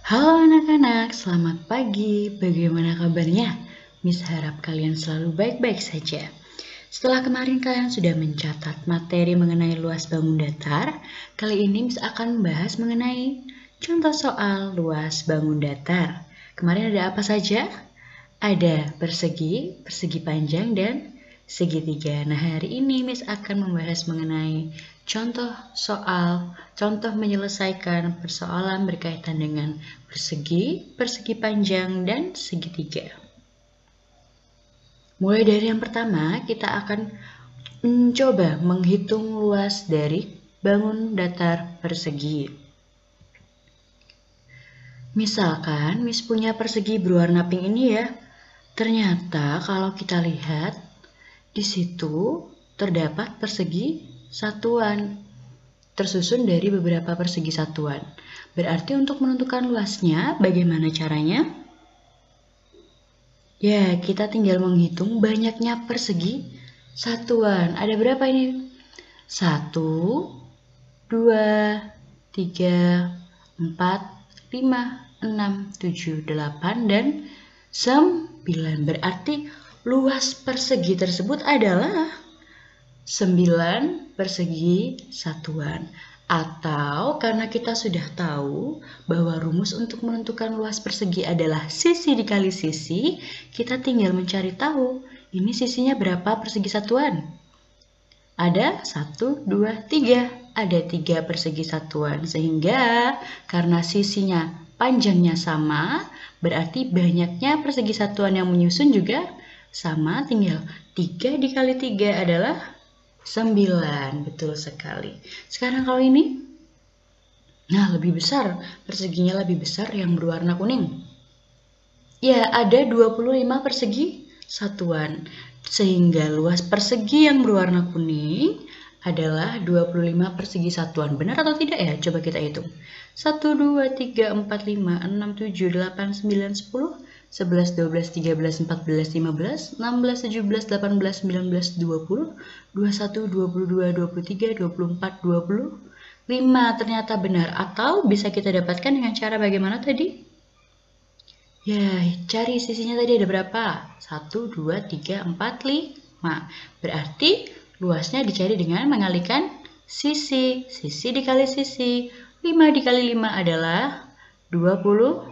Halo anak-anak, selamat pagi. Bagaimana kabarnya? Miss harap kalian selalu baik-baik saja. Setelah kemarin kalian sudah mencatat materi mengenai luas bangun datar, kali ini Miss akan membahas mengenai contoh soal luas bangun datar. Kemarin ada apa saja? Ada persegi, persegi panjang, dan segitiga. Nah, hari ini Miss akan membahas mengenai contoh menyelesaikan persoalan berkaitan dengan persegi, persegi panjang, dan segitiga. Mulai dari yang pertama, kita akan mencoba menghitung luas dari bangun datar persegi. Misalkan Miss punya persegi berwarna pink ini ya. Ternyata kalau kita lihat di situ terdapat persegi satuan tersusun dari beberapa persegi satuan. Berarti untuk menentukan luasnya bagaimana caranya? Ya, kita tinggal menghitung banyaknya persegi satuan. Ada berapa ini? 1, 2, 3, 4, 5, 6, 7, 8, dan 9. Berarti luas persegi tersebut adalah 9 persegi satuan. Atau karena kita sudah tahu bahwa rumus untuk menentukan luas persegi adalah sisi dikali sisi, kita tinggal mencari tahu ini sisinya berapa persegi satuan. Ada 1, 2, 3. Ada 3 persegi satuan. Sehingga karena sisinya panjangnya sama, berarti banyaknya persegi satuan yang menyusun juga sama. Tinggal 3 dikali 3 adalah 9. Betul sekali. Sekarang kalau ini, nah lebih besar. Perseginya lebih besar yang berwarna kuning. Ya, ada 25 persegi satuan. Sehingga luas persegi yang berwarna kuning adalah 25 persegi satuan. Benar atau tidak ya? Coba kita hitung. 1, 2, 3, 4, 5, 6, 7, 8, 9, 10, 11, 12, 13, 14, 15, 16, 17, 18, 19, 20, 21, 22, 23, 24, 25. Ternyata benar. Atau bisa kita dapatkan dengan cara bagaimana tadi? Ya, cari sisinya tadi ada berapa? 1, 2, 3, 4, 5. Berarti luasnya dicari dengan mengalikan sisi. Sisi dikali sisi. 5 dikali 5 adalah 25.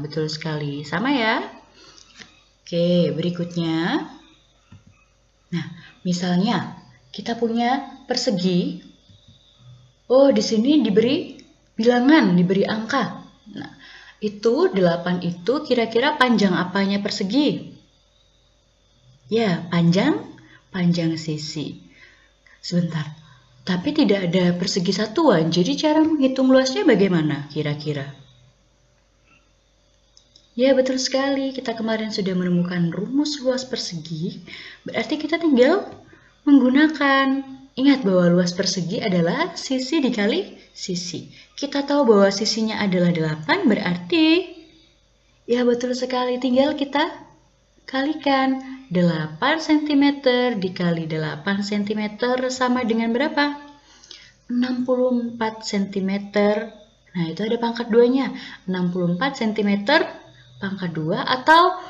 Betul sekali. Sama ya? Oke, berikutnya. Nah, misalnya kita punya persegi. Oh, di sini diberi bilangan, diberi angka. Nah, itu 8 itu kira-kira panjang apanya persegi? Ya, panjang sisi. Sebentar. Tapi tidak ada persegi satuan, jadi cara menghitung luasnya bagaimana kira-kira? Ya, betul sekali. Kita kemarin sudah menemukan rumus luas persegi. Berarti kita tinggal menggunakan. Ingat bahwa luas persegi adalah sisi dikali sisi. Kita tahu bahwa sisinya adalah 8, berarti ya betul sekali. Tinggal kita kalikan. 8 cm dikali 8 cm sama dengan berapa? 64 cm. Nah, itu ada pangkat 2-nya. 64 cm pangkat 2 atau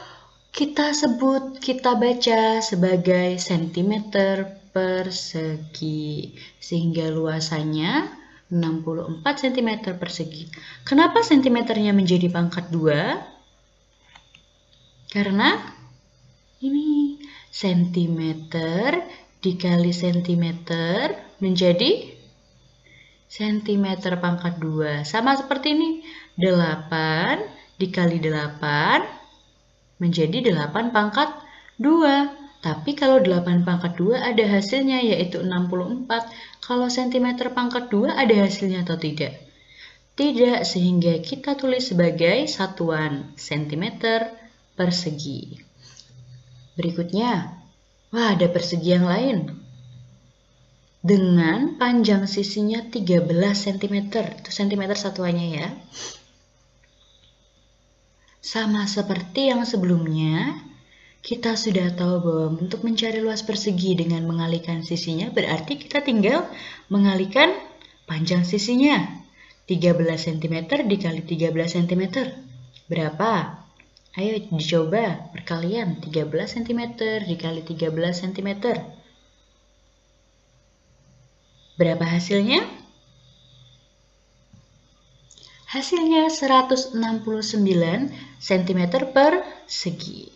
kita baca sebagai centimeter persegi. Sehingga luasannya 64 cm persegi. Kenapa sentimeternya menjadi pangkat 2? Karena ini sentimeter dikali sentimeter menjadi sentimeter pangkat 2. Sama seperti ini. 8 dikali 8 menjadi 8 pangkat 2. Tapi kalau 8 pangkat 2 ada hasilnya yaitu 64. Kalau sentimeter pangkat 2 ada hasilnya atau tidak? Tidak, sehingga kita tulis sebagai satuan sentimeter persegi. Berikutnya, wah ada persegi yang lain. Dengan panjang sisinya 13 cm. Itu centimeter satuannya ya. Sama seperti yang sebelumnya, kita sudah tahu bahwa untuk mencari luas persegi dengan mengalihkan sisinya, berarti kita tinggal mengalihkan panjang sisinya. 13 cm dikali 13 cm. Berapa? Ayo dicoba perkalian. 13 cm dikali 13 cm. Berapa hasilnya? Hasilnya 169 cm persegi.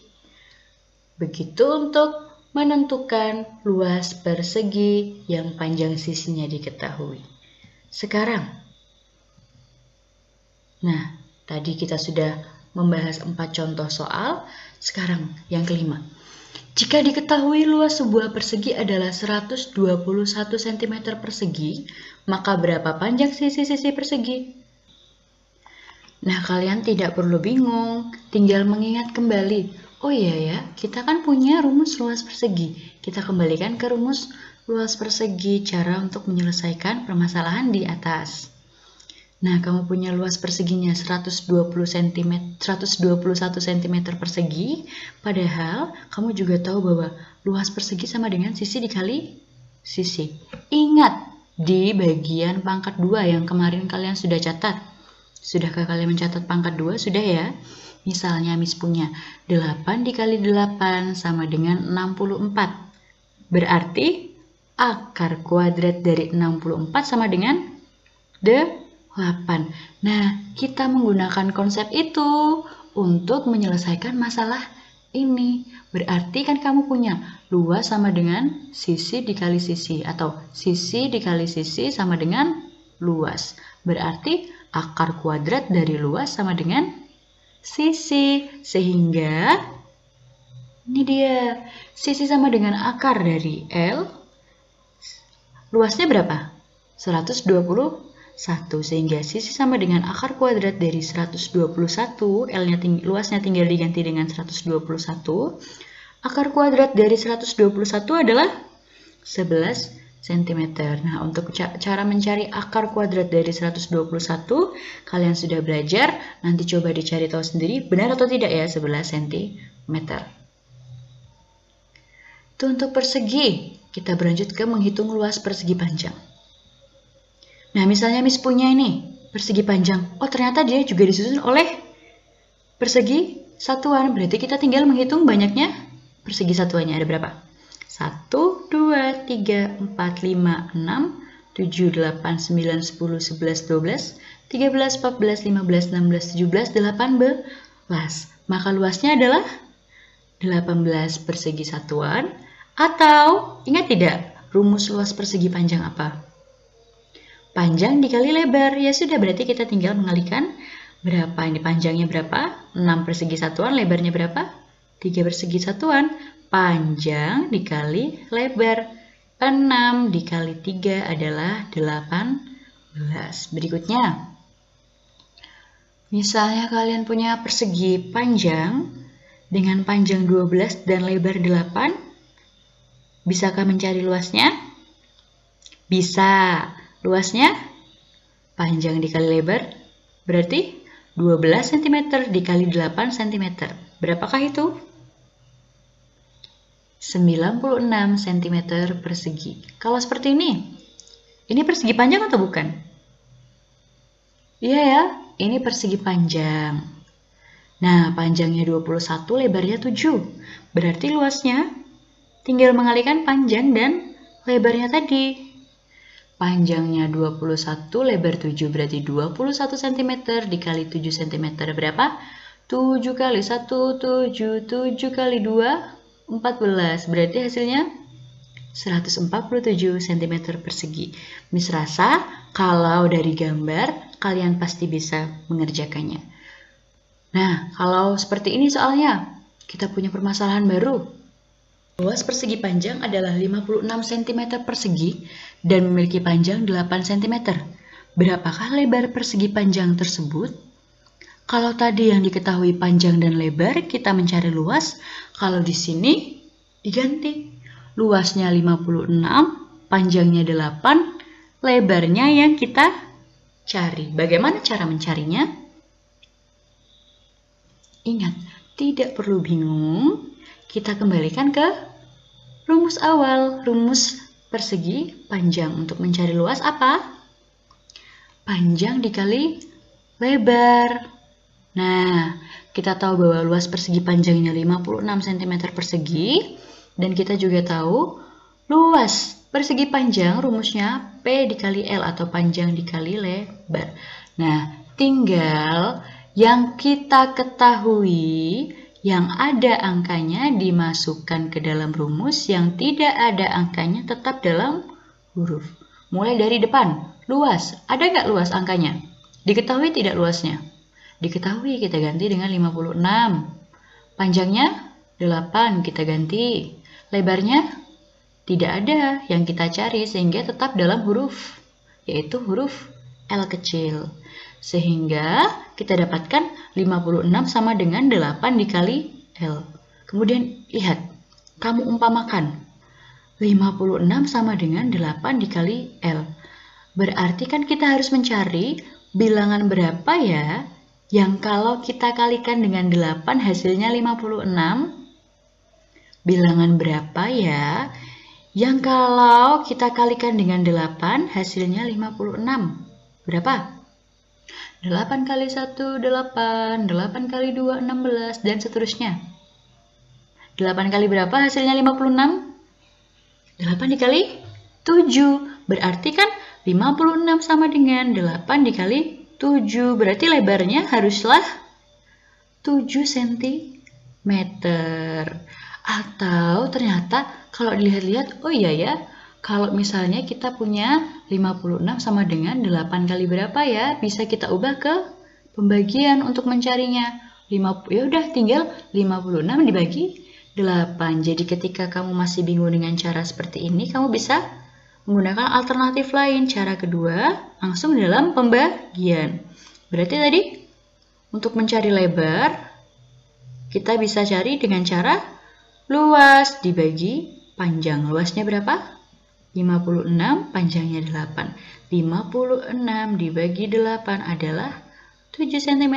Begitu untuk menentukan luas persegi yang panjang sisinya diketahui. Sekarang, nah tadi kita sudah membahas 4 contoh soal. Sekarang yang kelima. Jika diketahui luas sebuah persegi adalah 121 cm persegi, maka berapa panjang sisi-sisi persegi? Nah, kalian tidak perlu bingung, tinggal mengingat kembali. Oh iya ya, kita kan punya rumus luas persegi. Kita kembalikan ke rumus luas persegi, cara untuk menyelesaikan permasalahan di atas. Nah, kamu punya luas perseginya 121 cm persegi, padahal kamu juga tahu bahwa luas persegi sama dengan sisi dikali sisi. Ingat, di bagian pangkat 2 yang kemarin kalian sudah catat. Sudahkah kalian mencatat pangkat 2? Sudah ya? Misalnya Miss punya 8 dikali 8 sama dengan 64. Berarti akar kuadrat dari 64 sama dengan 8. Nah, kita menggunakan konsep itu untuk menyelesaikan masalah ini. Berarti kan kamu punya luas sama dengan sisi dikali sisi, atau sisi dikali sisi sama dengan luas. Berarti akar kuadrat dari luas sama dengan sisi. Sehingga ini dia, sisi sama dengan akar dari L. Luasnya berapa? 121. Sehingga sisi sama dengan akar kuadrat dari 121, L-nya luasnya tinggal diganti dengan 121. Akar kuadrat dari 121 adalah 11 cm. Nah, untuk cara mencari akar kuadrat dari 121, kalian sudah belajar. Nanti coba dicari tahu sendiri, benar atau tidak ya 11 cm. Itu untuk persegi. Kita berlanjut ke menghitung luas persegi panjang. Nah, misalnya Miss punya ini persegi panjang. Oh, ternyata dia juga disusun oleh persegi satuan. Berarti kita tinggal menghitung banyaknya persegi satuannya. Ada berapa? 1, 2, 3, 4, 5, 6, 7, 8, 9, 10, 11, 12, 13, 14, 15, 16, 17, 18. Maka luasnya adalah 18 persegi satuan. Atau, ingat tidak rumus luas persegi panjang apa? Panjang dikali lebar. Ya sudah, berarti kita tinggal mengalihkan berapa. Ini panjangnya berapa? 6 persegi satuan. Lebarnya berapa? 3 persegi satuan. Panjang dikali lebar. 6 dikali 3 adalah 18. Berikutnya, misalnya kalian punya persegi panjang dengan panjang 12 dan lebar 8. Bisakah mencari luasnya? Bisa. Luasnya panjang dikali lebar berarti 12 cm dikali 8 cm. Berapakah itu? 96 cm persegi. Kalau seperti ini persegi panjang atau bukan? Iya ya, ini persegi panjang. Nah, panjangnya 21, lebarnya 7. Berarti luasnya tinggal mengalihkan panjang dan lebarnya tadi. Panjangnya 21, lebar 7, berarti 21 cm dikali 7 cm. Berapa? 7 kali 1, 7. 7 kali 2, 14. Berarti hasilnya 147 cm persegi. Miss rasa kalau dari gambar, kalian pasti bisa mengerjakannya. Nah, kalau seperti ini soalnya, kita punya permasalahan baru. Luas persegi panjang adalah 56 cm persegi dan memiliki panjang 8 cm. Berapakah lebar persegi panjang tersebut? Kalau tadi yang diketahui panjang dan lebar, kita mencari luas. Kalau di sini diganti. Luasnya 56, panjangnya 8, lebarnya yang kita cari. Bagaimana cara mencarinya? Ingat, tidak perlu bingung. Kita kembalikan ke rumus awal, rumus persegi panjang. Untuk mencari luas apa? panjang dikali lebar. Nah, kita tahu bahwa luas persegi panjangnya 56 cm persegi. Dan kita juga tahu luas persegi panjang rumusnya P dikali L atau panjang dikali lebar. Nah, tinggal yang kita ketahui yang ada angkanya dimasukkan ke dalam rumus, yang tidak ada angkanya tetap dalam huruf. Mulai dari depan, luas. Ada nggak luas angkanya? Diketahui tidak luasnya? Diketahui, kita ganti dengan 56. Panjangnya 8, kita ganti. Lebarnya tidak ada yang kita cari sehingga tetap dalam huruf, yaitu huruf L kecil. Sehingga kita dapatkan 56 sama dengan 8 dikali L. Kemudian lihat, kamu umpamakan 56 sama dengan 8 dikali L. Berarti kan kita harus mencari bilangan berapa ya yang kalau kita kalikan dengan 8 hasilnya 56. Bilangan berapa ya yang kalau kita kalikan dengan 8 hasilnya 56? Berapa? 8 kali 1, 8, 8 kali 2, 16, dan seterusnya. 8 kali berapa hasilnya 56? 8 dikali 7. Berarti kan 56 sama dengan 8 dikali 7. Berarti lebarnya haruslah 7 cm. Atau ternyata kalau dilihat-lihat, oh iya ya, kalau misalnya kita punya 56 sama dengan 8 kali berapa ya, bisa kita ubah ke pembagian untuk mencarinya. Ya udah tinggal 56 dibagi 8. Jadi ketika kamu masih bingung dengan cara seperti ini, kamu bisa menggunakan alternatif lain. Cara kedua, langsung dalam pembagian. Berarti tadi untuk mencari lebar, kita bisa cari dengan cara luas dibagi panjang. Luasnya berapa? 56, panjangnya 8. 56 dibagi 8 adalah 7 cm.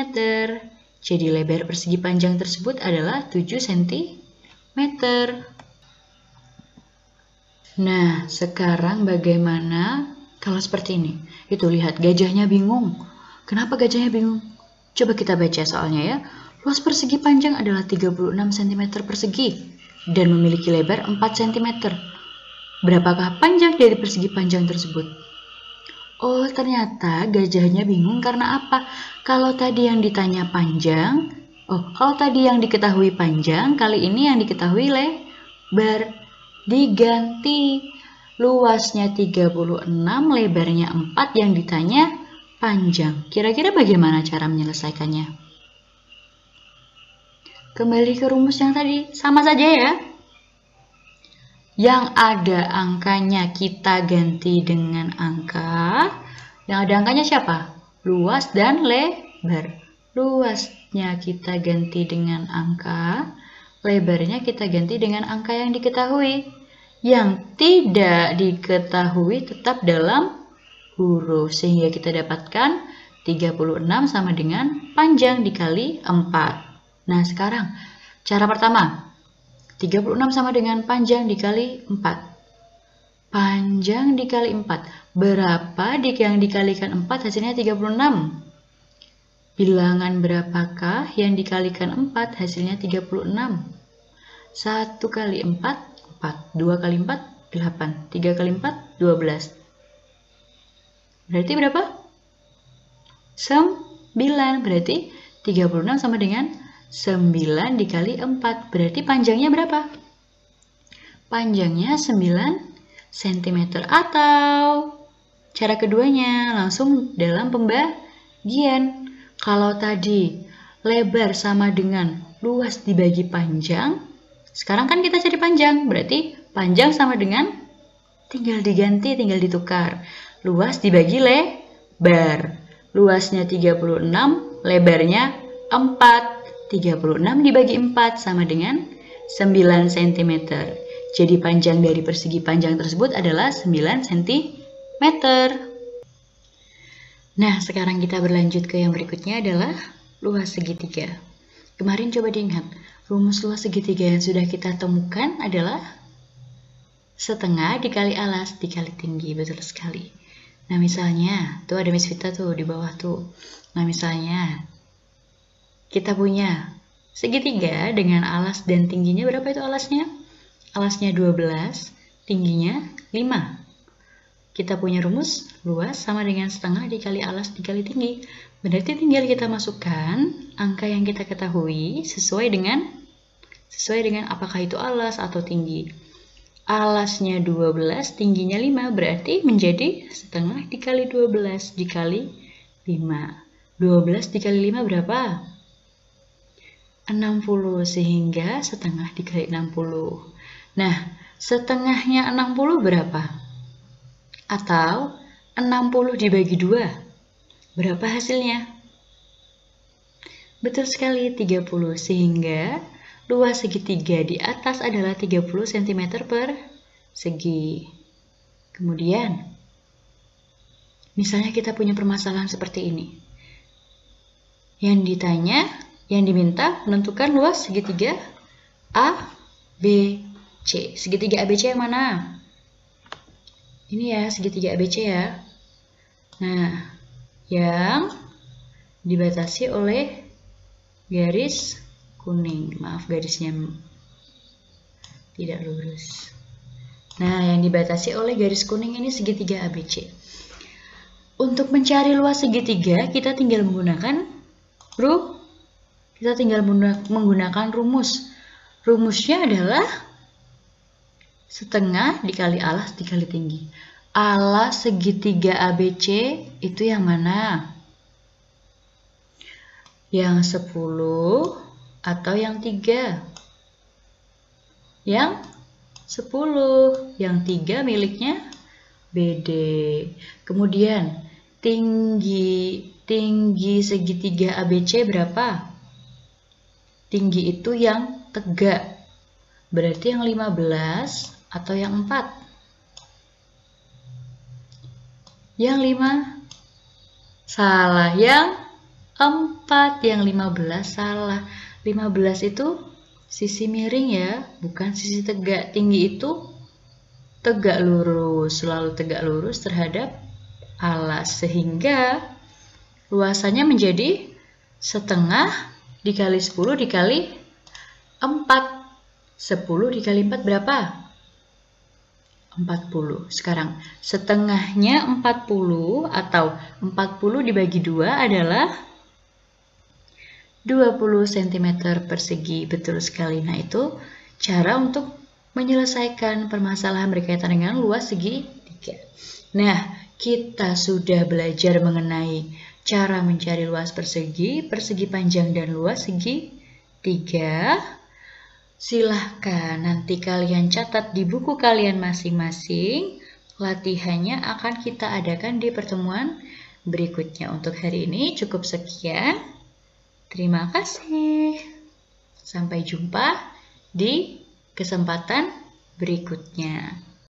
Jadi lebar persegi panjang tersebut adalah 7 cm. Nah, sekarang bagaimana kalau seperti ini? Itu lihat, gajahnya bingung. Kenapa gajahnya bingung? Coba kita baca soalnya ya. Luas persegi panjang adalah 36 cm persegi dan memiliki lebar 4 cm. Berapakah panjang dari persegi panjang tersebut? Oh, ternyata gajahnya bingung karena apa? Kalau tadi yang ditanya panjang, kalau tadi yang diketahui panjang, kali ini yang diketahui lebar. Diganti. Luasnya 36, lebarnya 4, yang ditanya panjang. Kira-kira bagaimana cara menyelesaikannya? Kembali ke rumus yang tadi, sama saja ya. Yang ada angkanya kita ganti dengan angka. Yang ada angkanya siapa? Luas dan lebar. Luasnya kita ganti dengan angka, lebarnya kita ganti dengan angka yang diketahui. Yang tidak diketahui tetap dalam huruf, sehingga kita dapatkan 36 sama dengan panjang dikali 4. Nah, sekarang cara pertama, 36 sama dengan panjang dikali 4. Panjang dikali 4. Berapa yang dikalikan 4 hasilnya 36? Bilangan berapakah yang dikalikan 4 hasilnya 36? 1 kali 4, 4. 2 kali 4, 8. 3 kali 4, 12. Berarti berapa? 9. Berarti 36 sama dengan 9 dikali 4. Berarti panjangnya berapa? Panjangnya 9 cm. Atau cara keduanya langsung dalam pembagian. Kalau tadi lebar sama dengan luas dibagi panjang, sekarang kan kita cari panjang. Berarti panjang sama dengan, tinggal diganti, tinggal ditukar. Luas dibagi lebar. Luasnya 36, lebarnya 4. 36 dibagi 4 sama dengan 9 cm. Jadi panjang dari persegi panjang tersebut adalah 9 cm. Nah, sekarang kita berlanjut ke yang berikutnya adalah luas segitiga. Kemarin coba diingat, rumus luas segitiga yang sudah kita temukan adalah setengah dikali alas dikali tinggi. Betul sekali. Nah, misalnya, tuh ada Miss Vita tuh di bawah tuh. Nah, misalnya, kita punya segitiga dengan alas dan tingginya berapa itu alasnya? Alasnya 12, tingginya 5. Kita punya rumus luas sama dengan setengah dikali alas dikali tinggi. Berarti tinggal kita masukkan angka yang kita ketahui sesuai dengan apakah itu alas atau tinggi. Alasnya 12, tingginya 5, berarti menjadi setengah dikali 12 dikali 5. 12 dikali 5 berapa? 60, sehingga setengah dikali 60. Nah, setengahnya 60 berapa? Atau 60 dibagi 2. Berapa hasilnya? Betul sekali, 30. Sehingga luas segitiga di atas adalah 30 cm per segi. Kemudian, misalnya kita punya permasalahan seperti ini. Yang diminta menentukan luas segitiga ABC. Segitiga ABC yang mana? Ini ya, segitiga ABC ya. Nah, yang dibatasi oleh garis kuning. Maaf, garisnya tidak lurus. Nah, yang dibatasi oleh garis kuning ini segitiga ABC. Untuk mencari luas segitiga, kita tinggal menggunakan rumus. Rumusnya adalah setengah dikali alas dikali tinggi. Alas segitiga ABC itu yang mana? Yang 10 atau yang 3? Yang 10. Yang 3 miliknya BD. Kemudian tinggi segitiga ABC berapa? Tinggi itu yang tegak. Berarti yang 15 atau yang 4? Yang 5? Salah. Yang 4. Yang 15 salah. 15 itu sisi miring ya, bukan sisi tegak. Tinggi itu tegak lurus, selalu tegak lurus terhadap alas. Sehingga luasannya menjadi setengah dikali 10 dikali 4. 10 dikali 4 berapa? 40. Sekarang, setengahnya 40 atau 40 dibagi 2 adalah 20 cm persegi. Betul sekali. Nah, itu cara untuk menyelesaikan permasalahan berkaitan dengan luas segitiga. Nah, kita sudah belajar mengenai cara mencari luas persegi panjang dan luas segitiga. Silahkan nanti kalian catat di buku kalian masing-masing. Latihannya akan kita adakan di pertemuan berikutnya. Untuk hari ini cukup sekian. Terima kasih. Sampai jumpa di kesempatan berikutnya.